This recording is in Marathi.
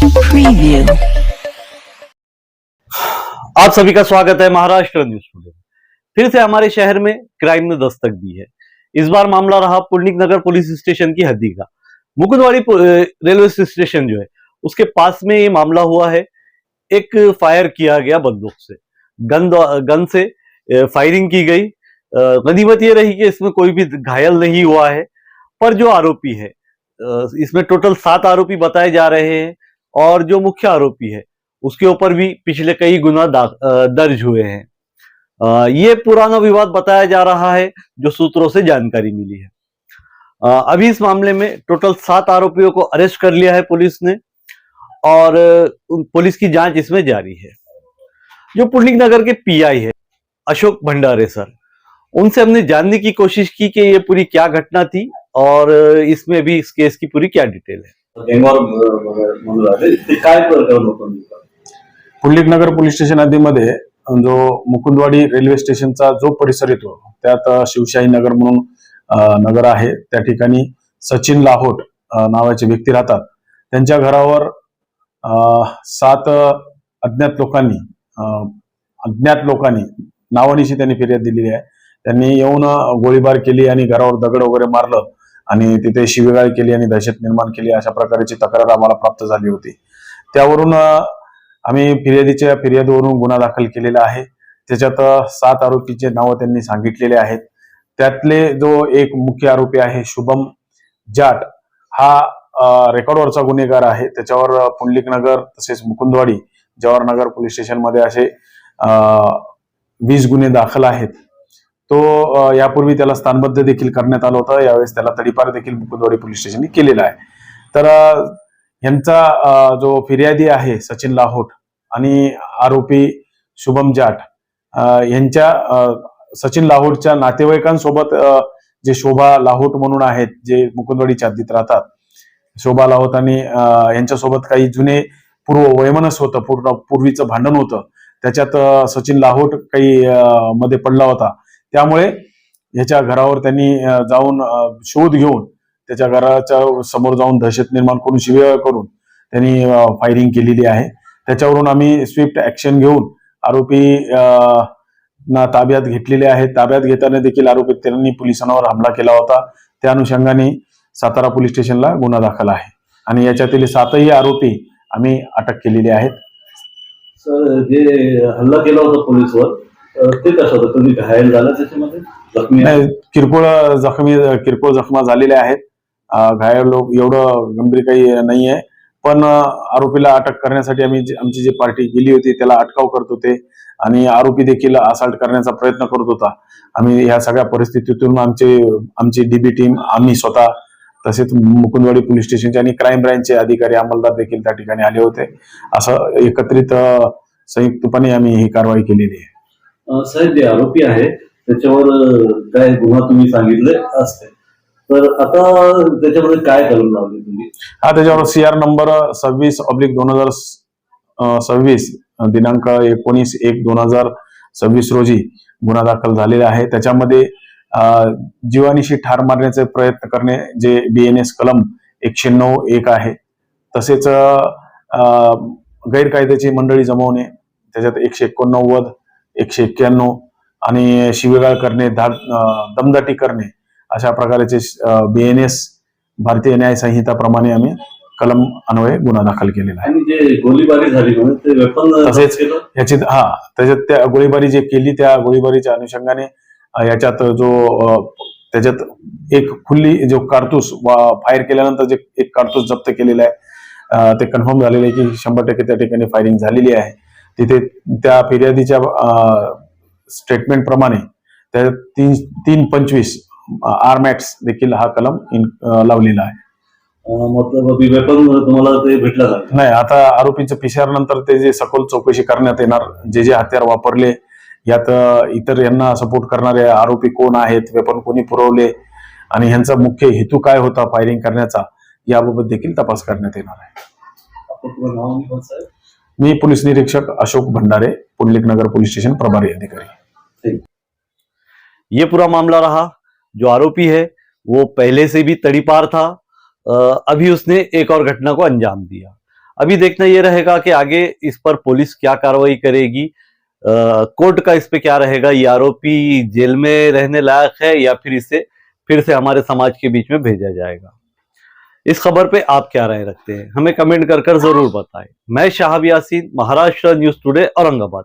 Preview. आप सभी का स्वागत है महाराष्ट्र न्यूज टुडे। फिर से हमारे शहर में क्राइम ने दस्तक दी है। इस बार मामला रहा पुलिक नगर पुलिस स्टेशन की हद्दी का। मुकुंदवाड़ी रेलवे स्टेशन जो है उसके पास में ये मामला हुआ है। एक फायर किया गया बंदूक से, गन से फायरिंग की गई। गनीमत ये रही कि इसमें कोई भी घायल नहीं हुआ है। पर जो आरोपी है, इसमें टोटल 7 आरोपी बताए जा रहे हैं और जो मुख्य आरोपी है उसके ऊपर भी पिछले कई गुना दर्ज हुए हैं। ये पुराना विवाद बताया जा रहा है जो सूत्रों से जानकारी मिली है। अभी इस मामले में टोटल 7 आरोपियों को अरेस्ट कर लिया है पुलिस ने और पुलिस की जांच इसमें जारी है। जो पुलिक नगर के पीआई है अशोक भंडारे सर, उनसे हमने जानने की कोशिश की कि ये पूरी क्या घटना थी और इसमें भी इस केस की पूरी क्या डिटेल है। पुलिक नगर पोलीस स्टेशन हद्दीमध्ये जो मुकुंदवाडी रेल्वे स्टेशनचा जो परिसर येतो त्यात शिवशाही नगर म्हणून नगर आहे। त्या ठिकाणी सचिन लाहोट नावाचे व्यक्ती राहतात। त्यांच्या घरावर 7 अज्ञात लोकांनी नावानिशी त्यांनी फिर्याद दिलेली आहे। त्यांनी येऊन गोळीबार केली आणि घरावर दगड वगैरे मारलं आणि तिथे शिवीगाळ केली आणि दहशत निर्माण केली, अशा प्रकारची तक्रार आम्हाला प्राप्त झाली होती। त्यावरून आम्ही फिर्यादीवरून गुन्हा दाखल केलेला आहे। त्याच्यात 7 आरोपीचे नाव त्यांनी सांगितलेले आहेत। त्यातले जो एक मुख्य आरोपी आहे शुभम जाट, हा रेकॉर्डवरचा गुन्हेगार आहे। त्याच्यावर पुंडलिक नगर तसेच मुकुंदवाडी जवाहरनगर पोलीस स्टेशन मध्ये असे 20 गुन्हे दाखल आहेत। तो यापूर्वी त्याला स्थानबद्ध देखील करण्यात आलं होतं। यावेळेस त्याला तडीपार देखील मुकुंदवाडी पोलीस स्टेशनने केलेला आहे। तर यांचा जो फिर्यादी आहे सचिन लाहोट आणि आरोपी शुभम जाट यांच्या सचिन लाहोटच्या नातेवाईकांसोबत जे शोभा लाहोट म्हणून आहेत, जे मुकुंदवाडीच्या हद्दीत राहतात, शोभा लाहोट आणि यांच्यासोबत काही जुने वैमनस्य होतं, पूर्वीचं भांडण होतं। त्याच्यात सचिन लाहोट काही मध्ये पडला होता। त्यामुळे याच्या घरावर त्यांनी जाऊन शोध घेऊन त्याच्या घराच्या समोर जाऊन दहशत निर्माण करून शिवीगाळ करून त्यांनी फायरिंग केलेली आहे। त्याच्यावरून आम्ही स्विफ्ट ऍक्शन घेऊन आरोपी ना ताब्यात घेतलेले आहेत। ताब्यात घेताना देखील आरोपी त्यांनी पोलिसांवर हमला केला होता। त्या अनुषंगाने सातारा पोलीस स्टेशनला गुन्हा दाखल आहे आणि याच्यातील 7ही आरोपी आम्ही अटक केलेले आहेत। सर, जे हल्ला केला होता पोलिसवर ते कसं होतं? तुम्ही घायल झाला त्याच्यामध्ये? किरकोळ जखमा झालेल्या आहेत। घायल लोक एवढं गंभीर काही नाही आहे, पण आरोपीला अटक करण्यासाठी आमची जी पार्टी गेली होती त्याला अटकाव करत होते आणि आरोपी देखील असाल्ट करण्याचा प्रयत्न करत होता। आम्ही ह्या सगळ्या परिस्थितीतून आमची डीबी टीम, आम्ही स्वतः तसेच मुकुंदवाडी पोलीस स्टेशनचे आणि क्राईम ब्रँचचे अधिकारी अंमलदार देखील त्या ठिकाणी आले होते। असं एकत्रित संयुक्तपणे आम्ही ही कारवाई केलेली आहे। साहेब, जे आरोपी आहे त्याच्यावर काय गुन्हा तुम्ही सांगितले असते, तर आता त्याच्यामध्ये काय कलम लावले तुम्ही? त्याच्यावर CR नंबर 26/2026 दिनांक 19/1/2026 रोजी गुन्हा दाखल झालेला आहे। त्याच्यामध्ये जीवानिशी ठार मारण्याचे प्रयत्न करणे जे BNS कलम 109(1) आहे। तसेच गैरकायद्याची मंडळी जमवणे त्याच्यात 189, 191 आणि शिवीगाळ करणे, दमदाटी करणे, अशा प्रकारचे BNS भारतीय न्याय संहिता प्रमाणे आम्ही कलम अन्वये गुन्हा दाखल केलेला आहे। आणि जे गोळीबारी झाली म्हणून ते वेपन तसेच याची त्याच्यात त्या गोळीबारी जे केली त्या गोळीबारीच्या अनुषंगाने याच्यात त्याच्यात एक खुली जो कारतूस फायर केल्यानंतर जे एक कारतूस जप्त केलेला आहे, ते कन्फर्म झालेलं आहे की 100% त्या ठिकाणी फायरिंग झालेली आहे। तिथे त्या फिर्यादीच्या स्टेटमेंट प्रमाणे त्या 325 आर्मॅक्स देखील हा कलम लावलेला आहे। मतलब अभी वेपन तुम्हाला ते भेटला नाही। आता आरोपीचं PCR नंतर ते जे सखोल चौकशी करण्यात येणार, जे हत्यार वापरले, यात इतर यांना सपोर्ट करणारे आरोपी कोण आहेत, वेपन कोणी पुरवले आणि यांचा मुख्य हेतू काय होता फायरिंग करण्याचा, याबाबत देखील तपास करण्यात येणार आहे। मी पोलीस निरीक्षक अशोक भंडारे, पुंडलिक नगर पुलिस स्टेशन प्रभारी अधिकारी। ये पूरा मामला रहा। जो आरोपी है वो पहले से भी तड़ीपार था। अभी उसने एक और घटना को अंजाम दिया। अभी देखना ये रहेगा कि आगे इस पर पुलिस क्या कार्रवाई करेगी, कोर्ट का इस पे क्या रहेगा, ये आरोपी जेल में रहने लायक है या फिर इसे फिर से हमारे समाज के बीच में भेजा जाएगा। इस खबर पे आप क्या राय रखते हैं, हमें कमेंट कर जरूर बताएं। मैं शाहब यासीन, महाराष्ट्र न्यूज टुडे, औरंगाबाद।